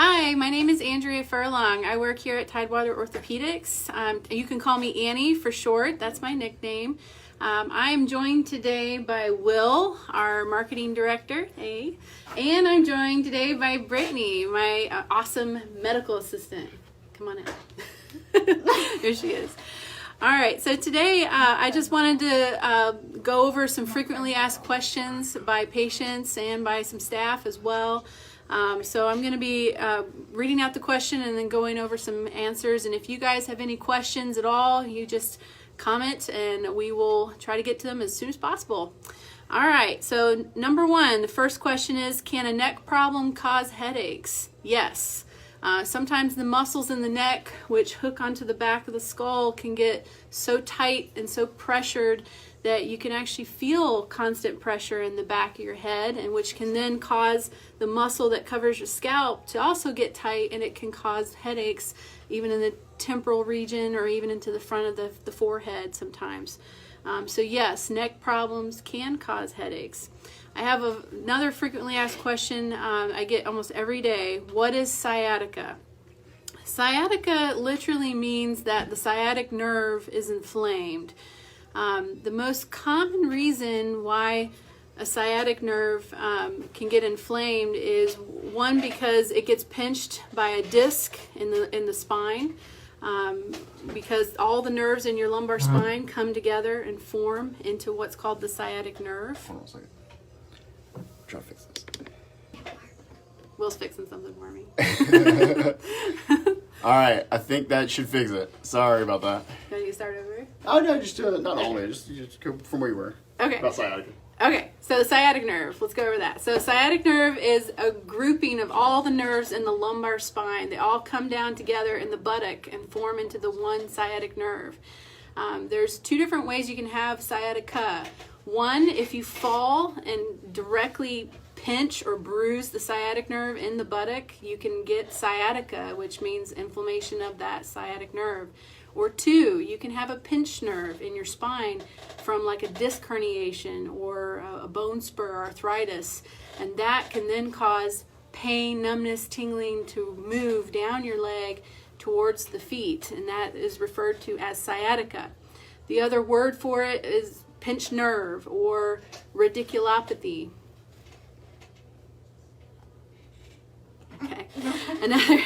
Hi, my name is Andrea Furlong. I work here at Tidewater Orthopaedics. You can call me Annie for short. That's my nickname. I am joined today by Will, our marketing director. Hey. And I'm joined today by Brittany, my awesome medical assistant. Come on in. There she is. All right, so today I just wanted to go over some frequently asked questions by patients and by some staff as well. So I'm going to be reading out the question and then going over some answers. And if you guys have any questions at all, you just comment and we will try to get to them as soon as possible. All right, so number one, the first question is, can a neck problem cause headaches? Yes. Sometimes the muscles in the neck, which hook onto the back of the skull, can get so tight and so pressured that you can actually feel constant pressure in the back of your head, and which can then cause the muscle that covers your scalp to also get tight, and it can cause headaches even in the temporal region or even into the front of the forehead sometimes. So yes, neck problems can cause headaches. I have another frequently asked question I get almost every day. What is sciatica? Sciatica literally means that the sciatic nerve is inflamed. The most common reason why a sciatic nerve can get inflamed is one, because it gets pinched by a disc in the spine, because all the nerves in your lumbar spine come together and form into what's called the sciatic nerve. Hold on a second. I'm trying to fix this. Will's fixing something for me. All right, I think that should fix it. Sorry about that. Can you start over? Oh no, just not all the way. Just go from where you were. Okay. About sciatica. Okay, so the sciatic nerve, let's go over that. So sciatic nerve is a grouping of all the nerves in the lumbar spine. They all come down together in the buttock and form into the one sciatic nerve. There's two different ways you can have sciatica. One, if you fall and directly pinch or bruise the sciatic nerve in the buttock, you can get sciatica, which means inflammation of that sciatic nerve. Or two, you can have a pinched nerve in your spine from like a disc herniation or a bone spur, arthritis, and that can then cause pain, numbness, tingling to move down your leg towards the feet, and that is referred to as sciatica. The other word for it is pinched nerve or radiculopathy. Okay.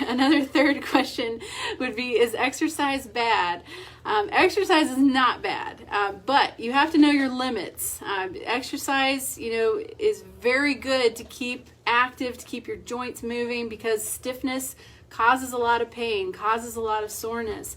Another third question would be, is exercise bad? Exercise is not bad, but you have to know your limits. Exercise, is very good to keep active, to keep your joints moving, because stiffness causes a lot of pain, causes a lot of soreness.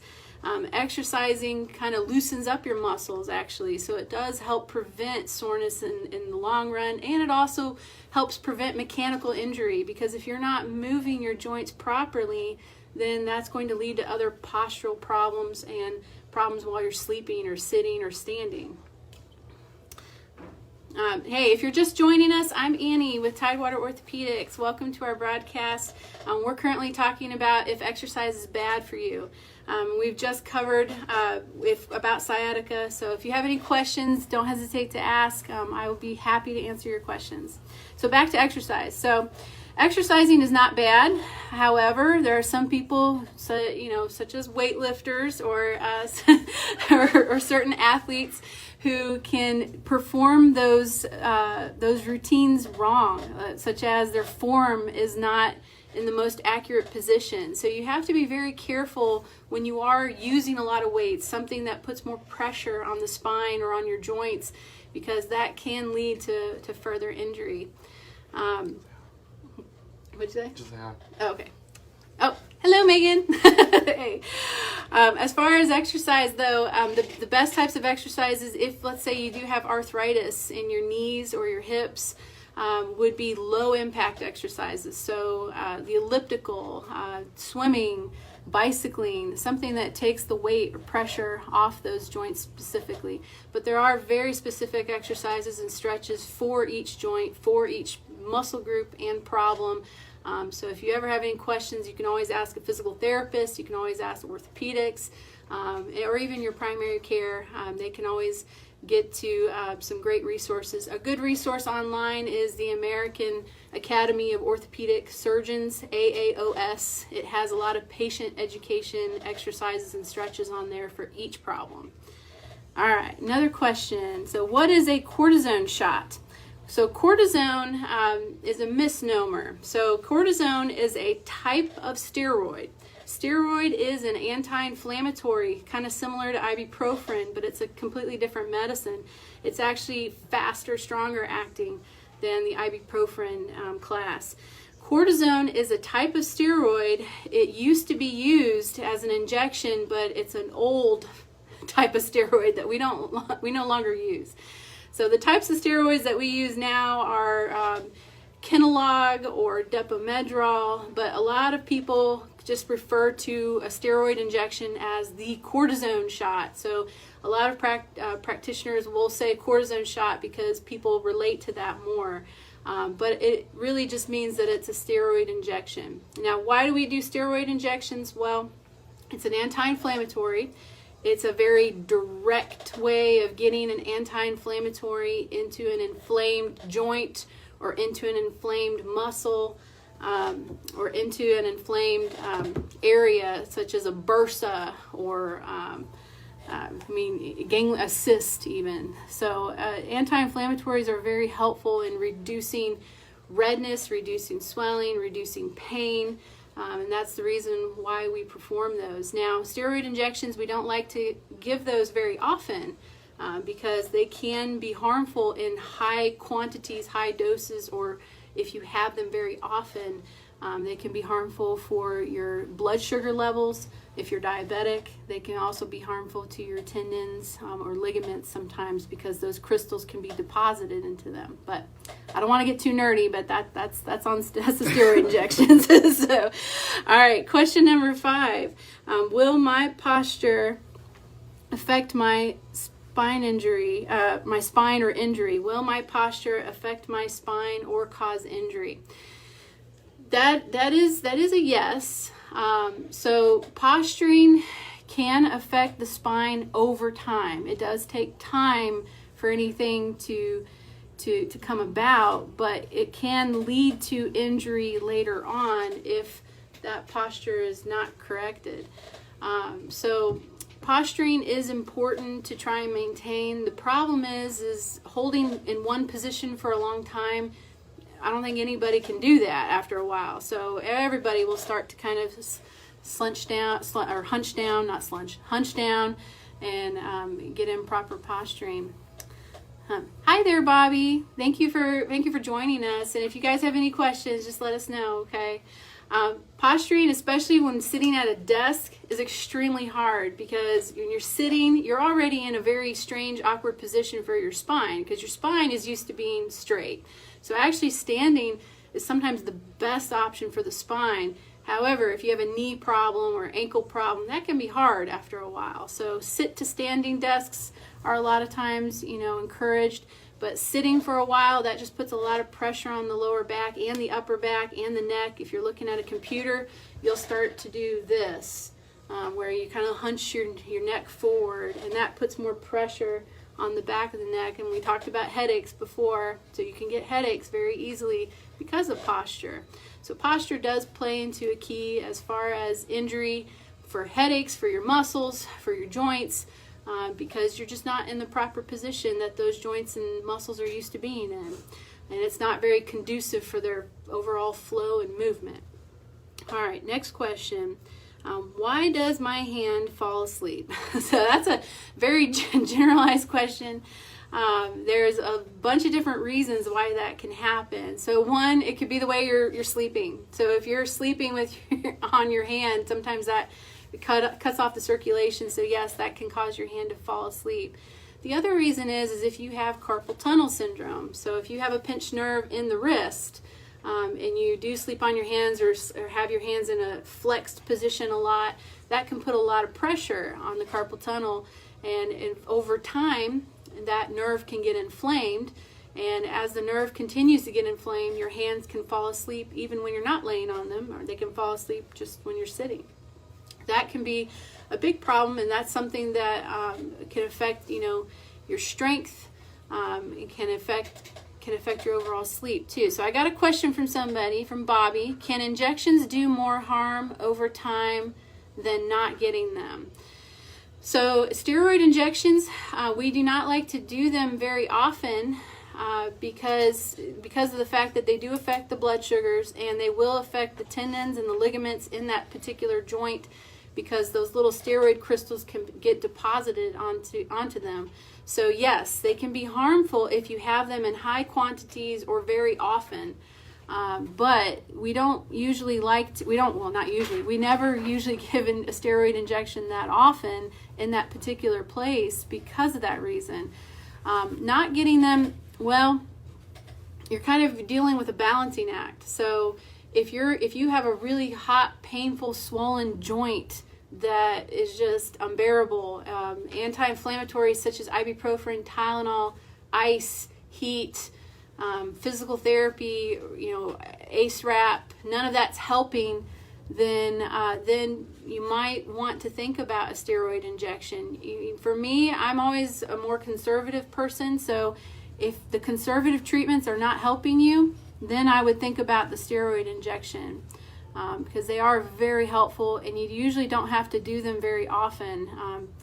Exercising kind of loosens up your muscles, actually, so it does help prevent soreness in the long run, and it also helps prevent mechanical injury, because if you're not moving your joints properly, then that's going to lead to other postural problems and problems while you're sleeping or sitting or standing. Hey, if you're just joining us, I'm Annie with Tidewater Orthopaedics. Welcome to our broadcast. We're currently talking about if exercise is bad for you. We've just covered about sciatica, so if you have any questions, don't hesitate to ask. I will be happy to answer your questions. So back to exercise. So exercising is not bad. However, there are some people, such as weightlifters or or certain athletes, who can perform those routines wrong, such as their form is not in the most accurate position. So you have to be very careful when you are using a lot of weights, something that puts more pressure on the spine or on your joints, because that can lead to further injury. What'd you say? Just that. Oh, okay. Oh, hello, Megan. Hey. As far as exercise, though, the best types of exercises, if let's say you do have arthritis in your knees or your hips, would be low impact exercises. So the elliptical, swimming, bicycling, something that takes the weight or pressure off those joints specifically. But there are very specific exercises and stretches for each joint, for each muscle group and problem. So if you ever have any questions, you can always ask a physical therapist, you can always ask orthopedics, or even your primary care. They can always get to some great resources. A good resource online is the American Academy of Orthopedic Surgeons, AAOS. It has a lot of patient education exercises and stretches on there for each problem. All right, another question. So what is a cortisone shot? So cortisone is a misnomer. So cortisone is a type of steroid. Steroid is an anti-inflammatory, kind of similar to ibuprofen, but it's a completely different medicine. It's actually faster, stronger acting than the ibuprofen class. Cortisone is a type of steroid. It used to be used as an injection, but it's an old type of steroid that we no longer use. So the types of steroids that we use now are Kenalog or Depomedrol, but a lot of people just refer to a steroid injection as the cortisone shot. So a lot of practitioners will say cortisone shot because people relate to that more. But it really just means that it's a steroid injection. Now, why do we do steroid injections? Well, it's an anti-inflammatory. It's a very direct way of getting an anti-inflammatory into an inflamed joint or into an inflamed muscle, or into an inflamed area such as a bursa or a cyst even. So anti-inflammatories are very helpful in reducing redness, reducing swelling, reducing pain, and that's the reason why we perform those. Now, steroid injections, we don't like to give those very often because they can be harmful in high quantities, high doses, or if you have them very often, they can be harmful for your blood sugar levels. If you're diabetic, they can also be harmful to your tendons or ligaments sometimes because those crystals can be deposited into them. But I don't want to get too nerdy, but that's the steroid injections. So, all right, question number 5. Will my posture affect my spine injury, my spine or injury? Will my posture affect my spine or cause injury? That is a yes. So posturing can affect the spine over time. It does take time for anything to come about, but it can lead to injury later on if that posture is not corrected. So posturing is important to try and maintain. The problem is holding in one position for a long time. I don't think anybody can do that after a while. So everybody will start to kind of hunch down and get in proper posturing. Hi there, Bobby. Thank you for joining us. And if you guys have any questions, just let us know, okay? Posturing, especially when sitting at a desk, is extremely hard because when you're sitting, you're already in a very strange, awkward position for your spine because your spine is used to being straight. So actually standing is sometimes the best option for the spine. However, if you have a knee problem or ankle problem, that can be hard after a while. So sit to standing desks are a lot of times, encouraged. But sitting for a while, that just puts a lot of pressure on the lower back and the upper back and the neck. If you're looking at a computer, you'll start to do this, where you kind of hunch your neck forward, and that puts more pressure on the back of the neck. And we talked about headaches before, so you can get headaches very easily because of posture. So posture does play into a key as far as injury for headaches, for your muscles, for your joints, because you're just not in the proper position that those joints and muscles are used to being in. And it's not very conducive for their overall flow and movement. All right, next question. Why does my hand fall asleep? So that's a very generalized question. There's a bunch of different reasons why that can happen. So one, it could be the way you're sleeping. So if you're sleeping on your hand, sometimes that cuts off the circulation. So yes, that can cause your hand to fall asleep. The other reason is if you have carpal tunnel syndrome. So if you have a pinched nerve in the wrist, and you do sleep on your hands or have your hands in a flexed position a lot, that can put a lot of pressure on the carpal tunnel, and over time that nerve can get inflamed, And as the nerve continues to get inflamed, your hands can fall asleep even when you're not laying on them, or they can fall asleep just when you're sitting. That can be a big problem, and that's something that can affect, your strength. It can affect your overall sleep too. So I got a question from somebody, from Bobby. Can injections do more harm over time than not getting them? So steroid injections, we do not like to do them very often because of the fact that they do affect the blood sugars, and they will affect the tendons and the ligaments in that particular joint, because those little steroid crystals can get deposited onto them. So yes, they can be harmful if you have them in high quantities or very often. But we don't usually we never usually give a steroid injection that often in that particular place because of that reason. Not getting them, well, you're kind of dealing with a balancing act. So if you have a really hot, painful, swollen joint that is just unbearable, anti-inflammatories such as ibuprofen, Tylenol, ice, heat, physical therapy, ACE wrap, none of that's helping, then you might want to think about a steroid injection. For me, I'm always a more conservative person, so if the conservative treatments are not helping you, then I would think about the steroid injection, because they are very helpful, and you usually don't have to do them very often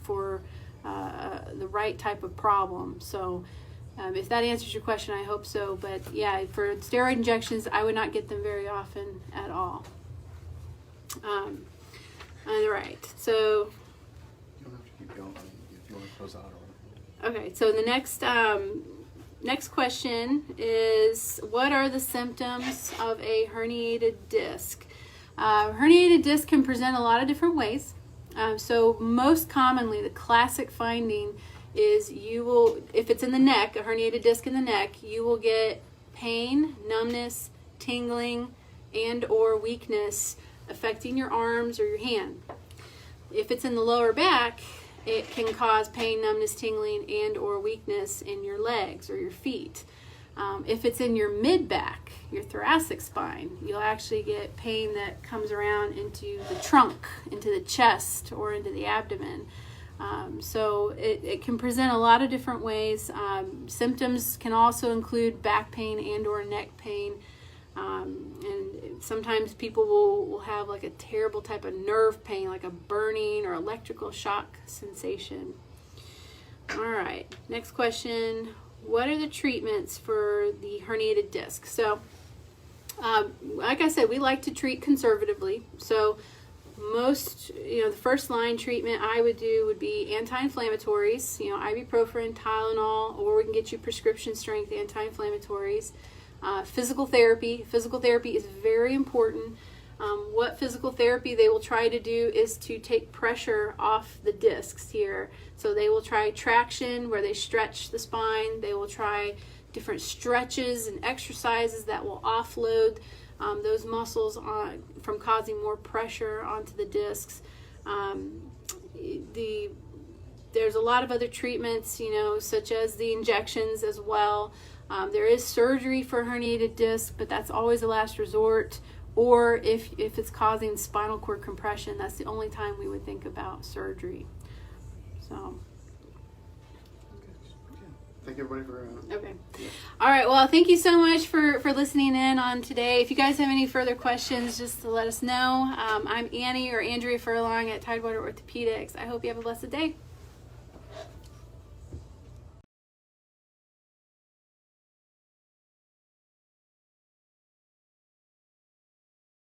for the right type of problem. So if that answers your question, I hope so. But yeah, for steroid injections, I would not get them very often at all. All right, so You don't have to keep going if you want to close out or okay, so the next question is, what are the symptoms of a herniated disc? Herniated disc can present a lot of different ways. So most commonly, the classic finding is if it's in the neck, a herniated disc in the neck, you will get pain, numbness, tingling, and or weakness affecting your arms or your hand. If it's in the lower back, it can cause pain, numbness, tingling, and or weakness in your legs or your feet. If it's in your mid-back, your thoracic spine, you'll actually get pain that comes around into the trunk, into the chest, or into the abdomen. So it can present a lot of different ways. Symptoms can also include back pain and or neck pain. And sometimes people will have like a terrible type of nerve pain, like a burning or electrical shock sensation. All right, next question. What are the treatments for the herniated disc? So, like I said, we like to treat conservatively. So most, the first line treatment I would do would be anti-inflammatories, ibuprofen, Tylenol, or we can get you prescription strength anti-inflammatories. Physical therapy. Physical therapy is very important. What physical therapy they will try to do is to take pressure off the discs here. So they will try traction, where they stretch the spine. They will try different stretches and exercises that will offload those muscles from causing more pressure onto the discs. There's a lot of other treatments, such as the injections as well. There is surgery for herniated disc, but that's always a last resort. Or if it's causing spinal cord compression, that's the only time we would think about surgery. So. Thank you, everybody, for Okay. All right. Well, thank you so much for listening in on today. If you guys have any further questions, just to let us know. I'm Annie or Andrea Furlong at Tidewater Orthopaedics. I hope you have a blessed day.